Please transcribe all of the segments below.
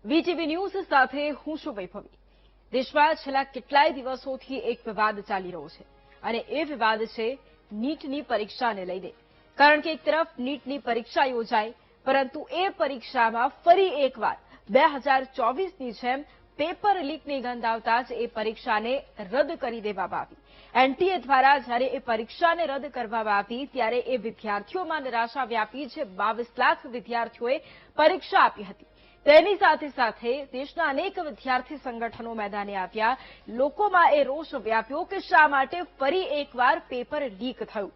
VTV news સાથે હું છું વૈભવી। દેશમાં છેલ્લા કેટલાય દિવસોથી એક વિવાદ ચાલી રહ્યો છે અને એ વિવાદ છે નીટની પરીક્ષાને લઈને। કારણ કે એક તરફ નીટની પરીક્ષા યોજાઈ, પરંતુ એ પરીક્ષામાં ફરી એકવાર 2024ની જેમ પેપર લીકની ગંધ આવતા જ એ પરીક્ષાને રદ કરી દેવામાં આવી। એનટીએ દ્વારા જ્યારે એ પરીક્ષાને રદ કરવામાં આવી ત્યારે એ વિદ્યાર્થીઓમાં નિરાશા વ્યાપી। જે 22 લાખ વિદ્યાર્થીઓએ પરીક્ષા આપી હતી, તેની સાથે સાથે દેશના અનેક વિદ્યાર્થી સંગઠનો મેદાને આવ્યા। લોકોમાં એ રોષ વ્યાપ્યો કે શા માટે ફરી એકવાર પેપર લીક થયું।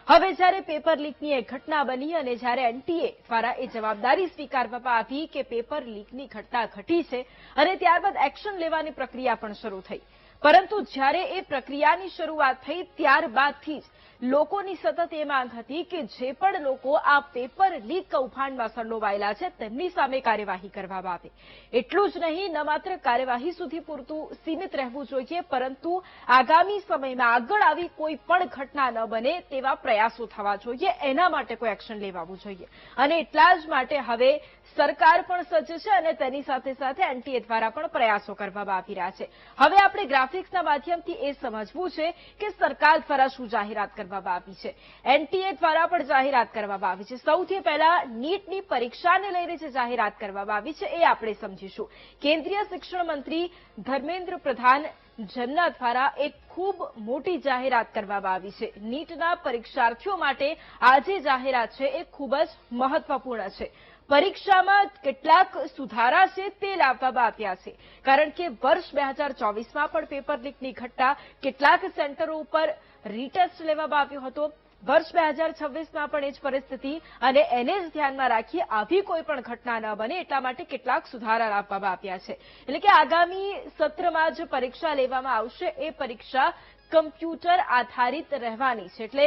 હવે જ્યારે પેપર લીકની એક ઘટના બની અને જ્યારે એનટીએ દ્વારા એ જવાબદારી સ્વીકારવામાં આવી કે પેપર લીકની ઘટના ઘટી છે અને ત્યારબાદ એક્શન લેવાની પ્રક્રિયા પણ શરૂ થઈ, પરંતુ જ્યારે એ પ્રક્રિયાની શરૂઆત થઈ ત્યારબાદથી જ લોકોની સતત એ માંગ હતી કે જે પણ લોકો આ પેપર લીક કૌભાંડમાં સંડોવાયેલા છે તેમની સામે કાર્યવાહી કરવામાં આવે। એટલું જ નહીં, ન માત્ર કાર્યવાહી સુધી પૂરતું સીમિત રહેવું જોઈએ, પરંતુ આગામી સમયમાં આગળ આવી કોઈ પણ ઘટના ન બને તેવા પ્રયાસો થવા જોઈએ, એના માટે કોઈ એક્શન લેવાવું જોઈએ। અને એટલા જ માટે હવે સરકાર પણ સજ્જ છે અને તેની સાથે સાથે એનટીએ દ્વારા પણ પ્રયાસો કરવામાં આવી રહ્યા છે। હવે આપણે ગ્રાફિક્સના માધ્યમથી એ સમજવું છે કે સરકાર દ્વારા શું જાહેરાત કરવામાં આવી છે, એનટીએ દ્વારા પણ જાહેરાત કરવામાં આવી છે। સૌથી પહેલા નીટની પરીક્ષાને લઈને જે જાહેરાત કરવામાં આવી છે એ આપણે સમજીશું। કેન્દ્રીય શિક્ષણ મંત્રી ધર્મેન્દ્ર પ્રધાન જેમના દ્વારા એક ખૂબ મોટી જાહેરાત કરવામાં આવી છે। નીટના પરીક્ષાર્થીઓ માટે આ જે જાહેરાત છે એ ખૂબ જ મહત્વપૂર્ણ છે। પરીક્ષામાં કેટલાક સુધારા છે તે લાવવામાં આવ્યા છે, કારણ કે વર્ષ 2024માં પણ પેપર લીકની ઘટના કેટલાક સેન્ટરો ઉપર રીટેસ્ટ લેવામાં આવ્યો હતો। વર્ષ 2026માં પણ એ જ પરિસ્થિતિ અને એને જ ધ્યાનમાં રાખી આવી કોઈ પણ ઘટના ન બને એટલા માટે કેટલાક સુધારા લાવવામાં આવ્યા છે। એટલે કે આગામી સત્રમાં જે પરીક્ષા લેવામાં આવશે એ પરીક્ષા કમ્પ્યુટર આધારિત રહેવાની છે। એટલે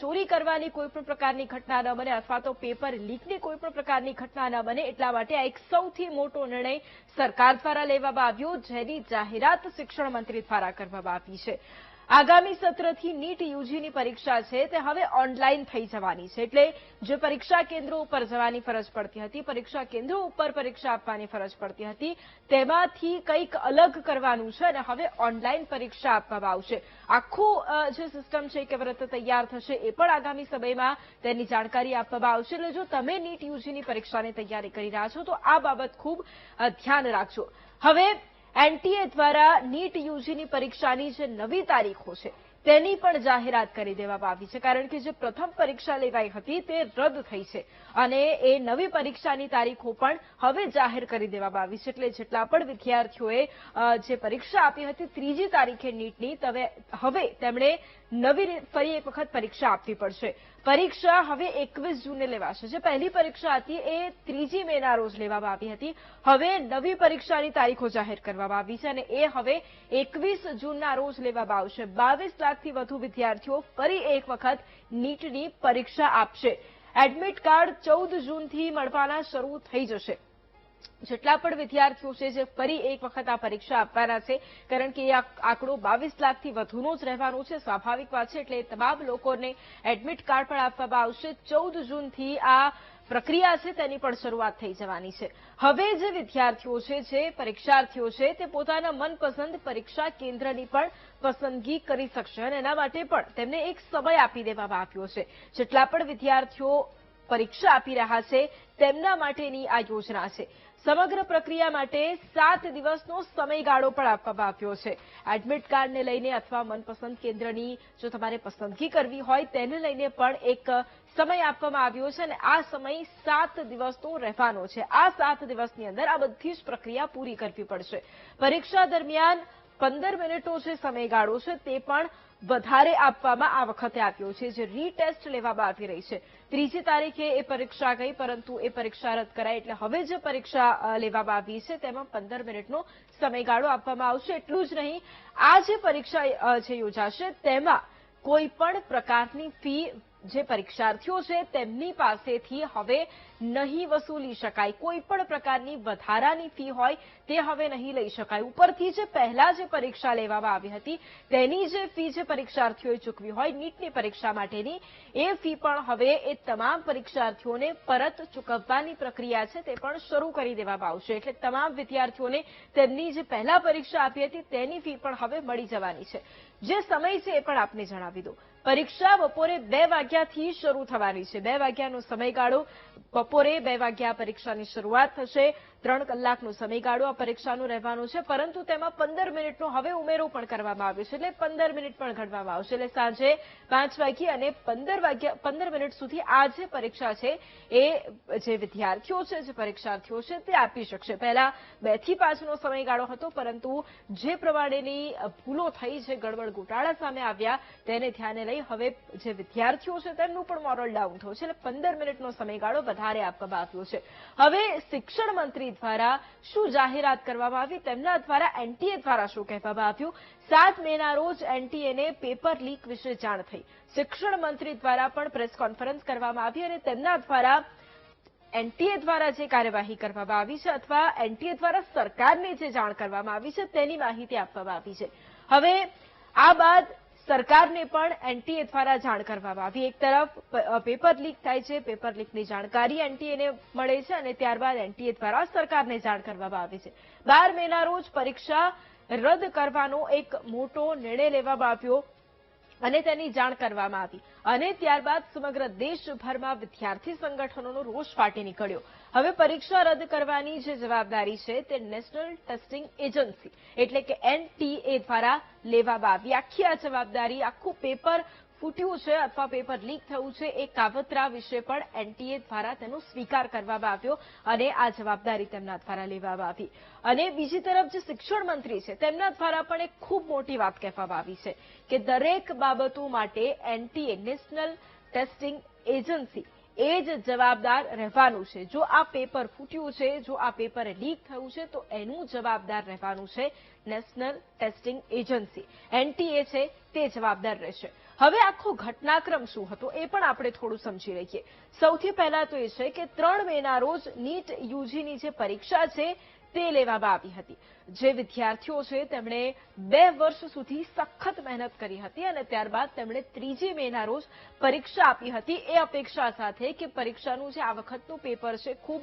ચોરી કરવાની કોઈ પણ પ્રકારની ઘટના ન બને અથવા તો પેપર લીકની કોઈ પણ પ્રકારની ઘટના ન બને એટલા માટે આ એક સૌથી મોટો નિર્ણય સરકાર દ્વારા લેવામાં આવ્યો, જેની જાહેરાત શિક્ષણ મંત્રી દ્વારા કરવામાં આવી છે। આગામી સત્રથી નીટ યુજીની પરીક્ષા છે તે હવે ઓનલાઈન થઈ જવાની છે। એટલે જે પરીક્ષા કેન્દ્રો ઉપર જવાની ફરજ પડતી હતી, પરીક્ષા કેન્દ્રો ઉપર પરીક્ષા આપવાની ફરજ પડતી હતી, તેમાંથી કંઈક અલગ કરવાનું છે અને હવે ઓનલાઈન પરીક્ષા આપવામાં આવશે। આખું જે સિસ્ટમ છે કેવી રીતે તૈયાર થશે એ પણ આગામી સમયમાં તેની જાણકારી આપવામાં આવશે। એટલે જો તમે નીટ યુજીની પરીક્ષાની તૈયારી કરી રહ્યા છો તો આ બાબત ખૂબ ધ્યાન રાખજો। હવે એનટીએ દ્વારા નીટ યુજીની પરીક્ષાની જે નવી તારીખો છે તેની પણ જાહેરાત કરી દેવામાં આવી છે, કારણ કે જે પ્રથમ પરીક્ષા લેવાઈ હતી તે રદ થઈ છે અને એ નવી પરીક્ષાની તારીખો પણ હવે જાહેર કરી દેવામાં આવી છે। એટલે જેટલા પણ વિદ્યાર્થીઓએ જે પરીક્ષા આપી હતી 3જી તારીખે નીટની, હવે તેમણે નવી ફરી એક વખત પરીક્ષા આપવી પડશે। પરીક્ષા હવે 21 જૂને લેવાશે। જે પહેલી પરીક્ષા હતી એ 3જી મેના રોજ લેવામાં આવી હતી, હવે નવી પરીક્ષાની તારીખો જાહેર કરવામાં આવી છે અને એ હવે 21 જૂનના રોજ લેવામાં આવશે। 22 લાખથી વધુ વિદ્યાર્થીઓ ફરી એક વખત નીટની પરીક્ષા આપશે। એડમિટ કાર્ડ 14 જૂનથી મળવાના શરૂ થઈ જશે। જેટલા પણ વિદ્યાર્થીઓ છે જે ફરી એક વખત આ પરીક્ષા આપવાના છે, કારણ કે એ આંકડો 22 લાખથી વધુનો જ રહેવાનો છે, સ્વાભાવિક વાત છે। એટલે તમામ લોકોને એડમિટ કાર્ડ પણ આપવામાં આવશે। 14 જૂનથી આ પ્રક્રિયા છે તેની પણ શરૂઆત થઈ જવાની છે। હવે જે વિદ્યાર્થીઓ છે, જે પરીક્ષાર્થીઓ છે, તે પોતાના મનપસંદ પરીક્ષા કેન્દ્રની પણ પસંદગી કરી શકશે અને એના માટે પણ તેમને એક સમય આપી દેવામાં આવ્યો છે। જેટલા પણ વિદ્યાર્થીઓ પરીક્ષા આપી રહ્યા છે તેમના માટેની આ યોજના છે। સમગ્ર પ્રક્રિયા માટે 7 દિવસનો સમયગાળો પણ આપવામાં આવ્યો છે। એડમિટ કાર્ડને લઈને અથવા મનપસંદ કેન્દ્રની જો તમારે પસંદગી કરવી હોય તેને લઈને પણ એક સમય આપવામાં આવ્યો છે અને આ સમય 7 દિવસનો રહેવાનો છે। આ 7 દિવસની અંદર આ બધી જ પ્રક્રિયા પૂરી કરવી પડશે। પરીક્ષા દરમિયાન 15 મિનિટનો જે સમયગાળો છે તે પણ વધારે આપવામાં આ વખતે આવ્યો છે। જે રીટેસ્ટ લેવામાં આવી રહી છે, 3જી તારીખે એ પરીક્ષા ગઈ પરંતુ એ પરીક્ષા રદ કરાઈ, એટલે હવે જે પરીક્ષા લેવામાં આવી છે તેમાં 15 મિનિટનો સમયગાળો આપવામાં આવશે। એટલું જ નહીં, આ જે પરીક્ષા જે યોજાશે તેમાં કોઈ પણ પ્રકારની ફી જે પરીક્ષાર્થીઓ છે તેમની પાસેથી હવે નહીં વસૂલી શકાય. કોઈ પણ પ્રકારની વધારાની ફી હોય તે હવે નહીં લઈ શકાય. ઉપરથી જે પહેલા જે પરીક્ષા લેવામાં આવી હતી તેની જે ફી જે પરીક્ષાર્થીઓએ ચૂકવી હોય નીટની પરીક્ષા માટેની, એ ફી પણ હવે એ તમામ પરીક્ષાર્થીઓને પરત ચૂકવવાની પ્રક્રિયા છે તે પણ શરૂ કરી દેવામાં આવશે. એટલે તમામ વિદ્યાર્થીઓને તેમની જે પહેલા પરીક્ષા આપી હતી તેની ફી પણ હવે મળી જવાની છે. જે સમય છે એ પણ આપને જણાવી દઉં. પરીક્ષા બપોરે 2 વાગ્યાથી શરૂ થવાની છે. 2 વાગ્યાનો સમયગાળો, બપોરે 2 વાગ્યા પરીક્ષાની શરૂઆત થશે. 3 કલાકનો સમયગાળો આ પરીક્ષાનો રહેવાનો છે, પરંતુ તેમાં 15 મિનિટનો હવે ઉમેરો પણ કરવામાં આવ્યો છે. એટલે 15 મિનિટ પણ ગણવામાં આવશે. એટલે સાંજે 5 વાગ્યે અને 15 મિનિટ સુધી આ જે પરીક્ષા છે એ જે વિદ્યાર્થીઓ છે, જે પરીક્ષાર્થીઓ છે તે આપી શકશે. પહેલા 2 થી 5નો સમયગાળો હતો, પરંતુ જે પ્રમાણેની ભૂલો થઈ, જે ગડબડ ગોટાળા સામે આવ્યા તેને ધ્યાને લઈ હવે જે વિદ્યાર્થીઓ છે તેમનું પણ મોરલ ડાઉન થયું છે. એટલે 15 મિનિટનો સમયગાળો વધારે આપવામાં આવ્યો છે. હવે શિક્ષણ મંત્રી દ્વારા શું જાહેરાત કરવામાં આવી, તેમના દ્વારા એનટીએ દ્વારા શું કહેવામાં આવ્યું. 7 મેના રોજ એનટીએને પેપર લીક વિશે જાણ થઈ. શિક્ષણ મંત્રી દ્વારા પણ પ્રેસ કોન્ફરન્સ કરવામાં આવી અને તેમના દ્વારા એનટીએ દ્વારા જે કાર્યવાહી કરવામાં આવી છે અથવા એનટીએ દ્વારા સરકારને જે જાણ કરવામાં આવી છે તેની માહિતી આપવામાં આવી છે. હવે આ બાદ સરકારને પણ એનટીએ દ્વારા જાણ કરવામાં આવી. એક તરફ પેપર લીક થાય છે, પેપર લીકની જાણકારી એનટીએને મળે છે અને ત્યારબાદ એનટીએ દ્વારા સરકારને જાણ કરવામાં આવી છે. 12 મેના રોજ પરીક્ષા રદ કરવાનો એક મોટો નિર્ણય લેવામાં આવ્યો અને તેની જાણ કરવામાં આવી અને ત્યારબાદ સમગ્ર દેશભરમાં વિદ્યાર્થી સંગઠનોનો રોષ ફાટી નીકળ્યો. હવે પરીક્ષા રદ કરવાની જે જવાબદારી છે તે નેશનલ ટેસ્ટિંગ એજન્સી એટલે કે એનટીએ દ્વારા લેવામાં આવી. આખી આ જવાબદારી, આખું પેપર ફૂટ્યું છે અથવા પેપર લીક થયું છે એ કાવતરા વિશે પણ એનટીએ દ્વારા તેનો સ્વીકાર કરવામાં આવ્યો અને આ જવાબદારી તેમના દ્વારા લેવામાં આવી. અને બીજી તરફ જે શિક્ષણ મંત્રી છે તેમના દ્વારા પણ એક ખૂબ મોટી વાત કહેવામાં આવી છે કે દરેક બાબતો માટે એનટીએ નેશનલ ટેસ્ટિંગ એજન્સી એ જ જવાબદાર રહેવાનું છે. જો આ પેપર ફૂટ્યું છે, જો આ પેપર લીક થયું છે તો એનું જવાબદાર રહેવાનું છે નેશનલ ટેસ્ટિંગ એજન્સી. એનટીએ છે તે જવાબદાર રહેશે. હવે આખો ઘટનાક્રમ શું હતો એ પણ આપણે થોડું સમજી લઈએ. સૌથી પહેલા તો એ છે કે 3 મેના રોજ નીટ યુજીની જે પરીક્ષા છે તે લેવામાં આવી હતી. જે વિદ્યાર્થીઓ છે તેમણે 2 વર્ષ સુધી સખત મહેનત કરી હતી અને ત્યારબાદ તેમણે 3 મેના રોજ પરીક્ષા આપી હતી એ અપેક્ષા સાથે કે પરીક્ષાનું જે આ વખતનું પેપર છે ખૂબ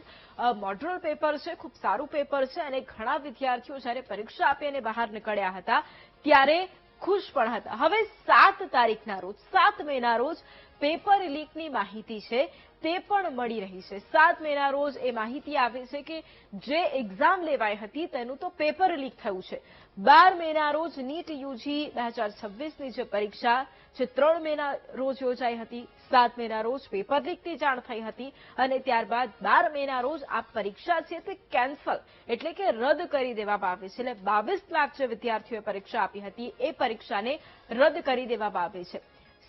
મોડર્ન પેપર છે, ખૂબ સારું પેપર છે અને ઘણા વિદ્યાર્થીઓ જ્યારે પરીક્ષા આપી અને બહાર નીકળ્યા હતા ત્યારે ખુશ પણ હતા. હવે 7 તારીખના રોજ, 7 મેના રોજ પેપર લીકની માહિતી છે તે પણ મળી રહી છે. 7 મેના રોજ એ માહિતી આવે છે કે જે એક્ઝામ લેવાઈ હતી તેનું તો પેપર લીક થયું છે. 12 મેના રોજ નીટ યુજી 2026ની જે પરીક્ષા જે 3 મેના રોજ યોજાઈ હતી, 7 મેના રોજ પેપર લીકની જાણ થઈ હતી અને ત્યારબાદ 12 મેના રોજ આ પરીક્ષા છે તે કેન્સલ એટલે કે રદ કરી દેવામાં આવી છે. એટલે 22 લાખ જે વિદ્યાર્થીઓએ પરીક્ષા આપી હતી એ પરીક્ષાને રદ કરી દેવામાં આવી છે.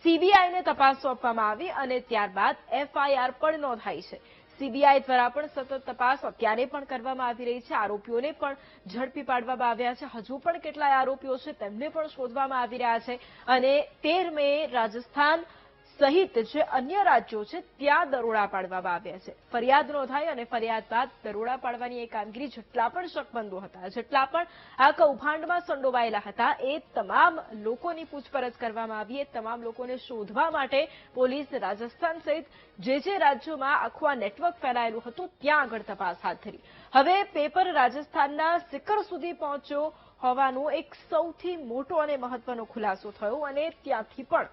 સીબીઆઈને તપાસ સોંપવામાં આવી અને ત્યારબાદ એફઆઈઆર પણ નોંધાઈ છે. સીબીઆઈ દ્વારા પણ સતત તપાસ અત્યારે પણ કરવામાં આવી રહી છે. આરોપીઓને પણ ઝડપી પાડવામાં આવ્યા છે. હજુ પણ કેટલાય આરોપીઓ છે તેમને પણ શોધવામાં આવી રહ્યા છે અને 13 મે રાજસ્થાન સહિત જે અન્ય રાજ્યો છે ત્યાં દરોડા પાડવામાં આવ્યા છે. ફરિયાદ નોંધાઈ અને ફરિયાદ બાદ દરોડા પાડવાની એ કામગીરી જેટલા પણ શકમંદો હતા, જેટલા પણ આ કૌભાંડમાં સંડોવાયેલા હતા એ તમામ લોકોની પૂછપરછ કરવામાં આવી. એ તમામ લોકોને શોધવા માટે પોલીસ રાજસ્થાન સહિત જે રાજ્યોમાં આખું આ નેટવર્ક ફેલાયેલું હતું ત્યાં આગળ તપાસ હાથ ધરી. હવે પેપર રાજસ્થાનના શિખર સુધી પહોંચ્યો હોવાનો એક સૌથી મોટો અને મહત્વનો ખુલાસો થયો અને ત્યાંથી પણ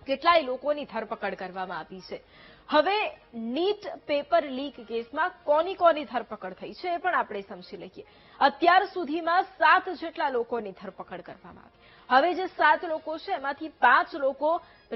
કેટલાય લોકોની ધરપકડ કરવામાં આવી છે. હવે નીટ પેપર લીક કેસમાં કોની ધરપકડ થઈ છે એ પણ આપણે સમજી લઈએ. અત્યાર સુધીમાં 7 જેટલા લોકોની ધરપકડ કરવામાં આવી. હવે જે 7 લોકો છે એમાંથી 5 લોકો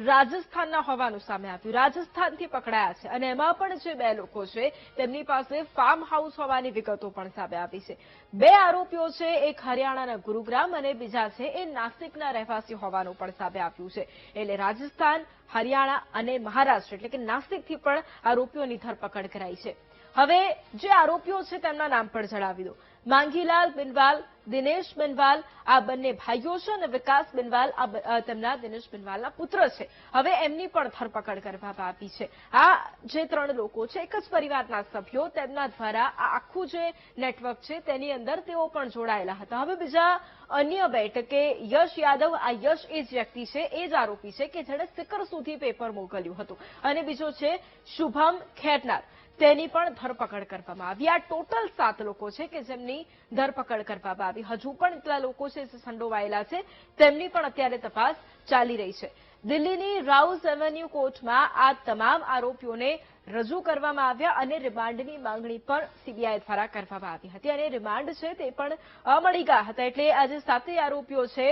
રાજસ્થાનના હોવાનું સામે આવ્યું. રાજસ્થાનથી પકડાયા છે અને એમાં પણ જે 2 લોકો છે તેમની પાસે ફાર્મ હાઉસ હોવાની વિગતો પણ સામે આવી છે. 2 આરોપીઓ છે, એક હરિયાણાના ગુરુગ્રામ અને બીજા છે એ નાસિકના રહેવાસી હોવાનું પણ સામે આવ્યું છે. એટલે રાજસ્થાન, હરિયાણા અને મહારાષ્ટ્ર એટલે કે નાસિકથી પણ આરોપીઓની ધરપકડ કરાઈ છે. હવે જે આરોપીઓ છે તેમના નામ પણ જણાવી દો. માંગીલાલ બિનવાલ, દિનેશ બિનવાલ આ બંને ભાઈઓ છે અને વિકાસ બિનવાલ આ તેમના દિનેશ બિનવાલના પુત્ર છે. હવે એમની પણ ધરપકડ કરવામાં આવી છે. આ જે 3 લોકો છે એક જ પરિવારના સભ્યો, તેમના દ્વારા આ આખું જે નેટવર્ક છે તેની અંદર તેઓ પણ જોડાયેલા હતા. હવે બીજા અન્ય 2 એટલે કે યશ યાદવ, આ યશ એ જ વ્યક્તિ છે, એ જ આરોપી છે કે જેણે સિકર સુધી પેપર મોકલ્યું હતું, અને બીજો છે શુભમ ખેરનાર, તેની પણ ધરપકડ કરવામાં આવી. આ ટોટલ 7 લોકો છે કે જેમની ધરપકડ કરવામાં આવી. હજુ પણ એટલા લોકો છે જે સંડોવાયેલા છે, તેમની પણ અત્યારે તપાસ ચાલી રહી છે. દિલ્હીની રાઉઝ એવન્યુ કોર્ટમાં આ તમામ આરોપીઓને રજૂ કરવામાં આવ્યા અને રિમાન્ડની માંગણી પણ સીબીઆઈ દ્વારા કરવામાં આવી હતી, અને રિમાન્ડ છે તે પણ મળી ગયા હતા. એટલે આજે 7 આરોપીઓ છે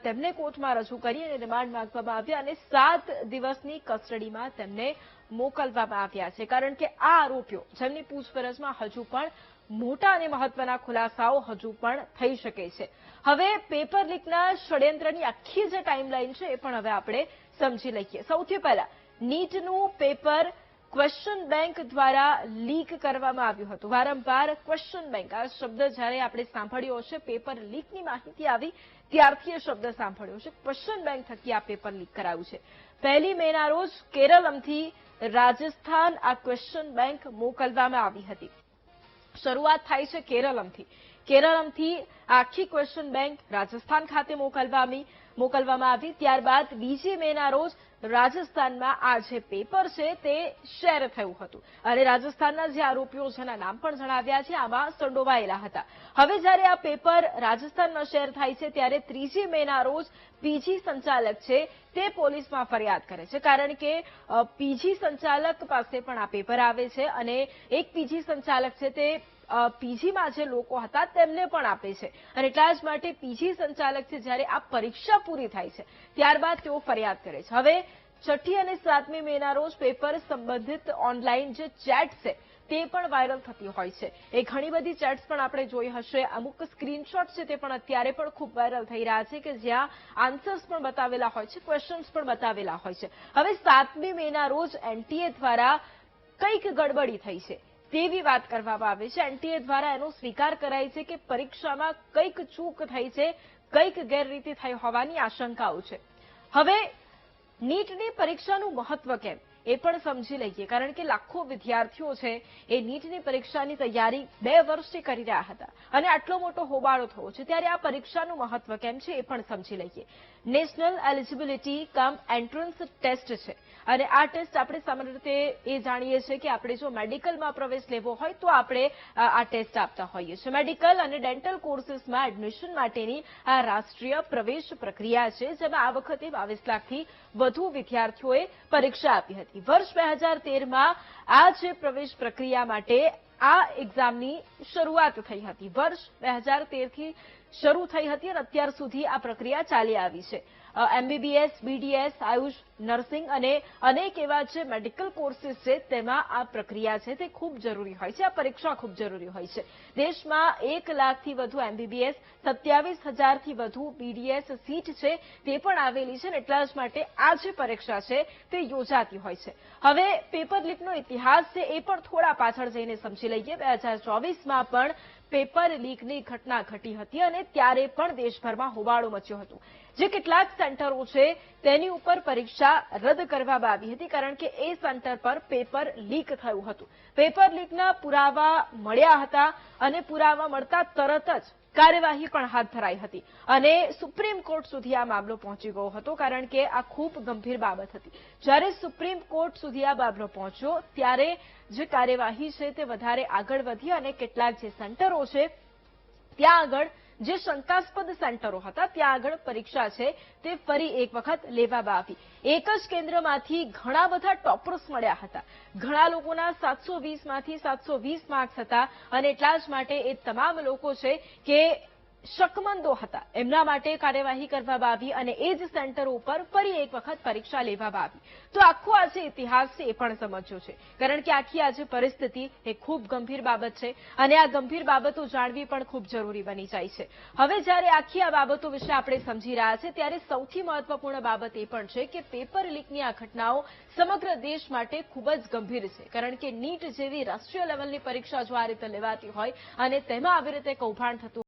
તેમને કોર્ટમાં રજૂ કરી અને રિમાન્ડ માંગવામાં આવ્યા અને 7 દિવસની કસ્ટડીમાં તેમને મોકલવામાં આવ્યા છે. કારણ કે આ આરોપીઓ જેમની પૂછપરછમાં હજુ પણ મોટા અને મહત્વના ખુલાસાઓ હજુ પણ થઈ શકે છે. હવે પેપર લીકના ષડયંત્રની આખી જે ટાઈમલાઈન છે એ પણ હવે આપણે સમજી લઈએ. સૌથી પહેલા નીટનું પેપર ક્વેશ્ચન બેંક દ્વારા લીક કરવામાં આવ્યું હતું. વારંવાર ક્વેશ્ચન બેંક આ શબ્દ જ્યારે આપણે સાંભળ્યો હશે, પેપર લીકની માહિતી આવી ત્યારથી એ શબ્દ સાંભળ્યો છે. ક્વેશ્ચન બેંક થકી આ પેપર લીક કરાયું છે. 1 મેના રોજ કેરળમથી રાજસ્થાન આ ક્વેશ્ચન બેંક મોકલવામાં આવી હતી. શરૂઆત થાય છે કેરળમથી આખી ક્વેશ્ચન બેંક રાજસ્થાન ખાતે મોકલવામાં આવી. ત્યારબાદ 2 મેના રોજ રાજસ્થાનમાં આ જે પેપર છે તે શેર થયું હતું, અને રાજસ્થાનના જે આરોપીઓ જેના નામ પણ જણાવ્યા છે આમાં સંડોવાયેલા હતા. હવે જ્યારે આ પેપર રાજસ્થાનમાં શેર થાય છે ત્યારે 3 મેના રોજ પીજી સંચાલક છે તે પોલીસમાં ફરિયાદ કરે છે, કારણ કે પીજી સંચાલક પાસે પણ આ પેપર આવે છે અને એક પીજી સંચાલક છે તે પીજીમાં જે લોકો હતા તેમને પણ આપે છે, અને એટલા જ માટે પીજી સંચાલક છે જ્યારે આ પરીક્ષા પૂરી થાય છે ત્યારબાદ તેઓ ફરિયાદ કરે છે. હવે 6 અને 7 મેના રોજ પેપર સંબંધિત ઓનલાઈન જે ચેટ છે તે પણ વાયરલ થતી હોય છે. એ ઘણી બધી ચેટ્સ પણ આપણે જોઈ હશે. અમુક સ્ક્રીનશોટ છે તે પણ અત્યારે પણ ખૂબ વાયરલ થઈ રહ્યા છે કે જ્યાં આન્સર્સ પણ બતાવેલા હોય છે, ક્વેશ્ચન્સ પણ બતાવેલા હોય છે. હવે 7 મેના રોજ એનટીએ દ્વારા કંઈક ગડબડી થઈ છે તેવી વાત કરવામાં આવે છે. એનટીએ દ્વારા એનો સ્વીકાર કરાય છે કે પરીક્ષામાં કંઈક ચૂક થઈ છે, કંઈક ગેરરીતિ થઈ હોવાની આશંકાઓ છે. હવે નીટની પરીક્ષાનું મહત્વ કેમ એ પણ સમજી લઈએ, કારણ કે લાખો વિદ્યાર્થીઓ છે એ નીટની પરીક્ષાની તૈયારી 2 વર્ષથી કરી રહ્યા હતા અને આટલો મોટો હોબાળો થયો છે, ત્યારે આ પરીક્ષાનું મહત્વ કેમ છે એ પણ સમજી લઈએ. National eligibility cum entrance test છે, અને આ ટેસ્ટ આપણે સામાન્ય રીતે એ જાણીએ છીએ કે આપણે જો મેડિકલમાં પ્રવેશ લેવો હોય તો આપણે આ ટેસ્ટ આપતા હોઈએ છીએ. મેડિકલ અને ડેન્ટલ કોર્સીસમાં એડમિશન માટેની આ રાષ્ટ્રીય પ્રવેશ પ્રક્રિયા છે, જેમાં આ વખતે 22 લાખથી વધુ વિદ્યાર્થીઓએ પરીક્ષા આપી હતી. વર્ષ 2013માં આ જે પ્રવેશ પ્રક્રિયા માટે આ એક્ઝામની શરૂઆત થઈ હતી. વર્ષ 2013થી શરૂ થઈ હતી અને અત્યાર સુધી આ પ્રક્રિયા ચાલી આવી છે. એમબીબીએસ, બીડીએસ, આયુષ, નર્સિંગ અને અનેક એવા જે મેડિકલ કોર્સીસ છે તેમાં આ પ્રક્રિયા છે તે ખૂબ જરૂરી હોય છે, આ પરીક્ષા ખૂબ જરૂરી હોય છે. દેશમાં 1 લાખથી વધુ એમબીબીએસ, 27,000થી વધુ બીડીએસ સીટ છે તે પણ આવેલી છે, અને એટલા જ માટે આ જે પરીક્ષા છે તે યોજાતી હોય છે. હવે પેપર લીકનો ઇતિહાસ છે એ પણ થોડા પાછળ જઈને સમજી લઈએ. 2024માં પણ પેપર લીકની ઘટના ઘટી હતી અને ત્યારે પણ દેશભરમાં હોબાળો મચ્યો હતો. જે કેટલાક સેન્ટરો છે તેની ઉપર પરીક્ષા રદ કરવામાં આવી હતી, કારણ કે એ સેન્ટર પર પેપર લીક થયું હતું. પેપર લીકના પુરાવા મળ્યા હતા અને પુરાવા મળતા તરત જ કાર્યવાહી પણ હાથ ધરાઈ હતી અને સુપ્રીમ કોર્ટ સુધી આ મામલો પહોંચી ગયો હતો, કારણ કે આ ખૂબ ગંભીર બાબત હતી. જ્યારે સુપ્રીમ કોર્ટ સુધી આ મામલો પહોંચ્યો ત્યારે જે કાર્યવાહી છે તે વધારે આગળ વધી અને કેટલાક જે સેન્ટરો છે ત્યાં આગળ, જે શંકાસ્પદ સેન્ટરો હતા ત્યાં આગળ પરીક્ષા છે તે ફરી એક વખત લેવામાં આવી. એક જ કેન્દ્રમાંથી ઘણા બધા ટોપર્સ મળ્યા હતા. ઘણા લોકોના 720માંથી 720 માર્ક્સ હતા, અને એટલા જ માટે એ તમામ લોકો છે કે શકમંદો હતા એમના માટે કાર્યવાહી કરવામાં આવી અને એ જ સેન્ટરો ઉપર ફરી એક વખત પરીક્ષા લેવામાં આવી. તો આખો આજે ઇતિહાસ છે એ પણ સમજ્યો છે, કારણ કે આખી આજે પરિસ્થિતિ એ ખૂબ ગંભીર બાબત છે અને આ ગંભીર બાબતો જાણવી પણ ખૂબ જરૂરી બની જાય છે. હવે જ્યારે આખી આ બાબતો વિશે આપણે સમજી રહ્યા છે ત્યારે સૌથી મહત્વપૂર્ણ બાબત એ પણ છે કે પેપર લીકની આ ઘટનાઓ સમગ્ર દેશ માટે ખૂબ જ ગંભીર છે, કારણ કે નીટ જેવી રાષ્ટ્રીય લેવલની પરીક્ષા જો આ રીતે લેવાતી હોય અને તેમાં આવી રીતે કૌભાંડ થતું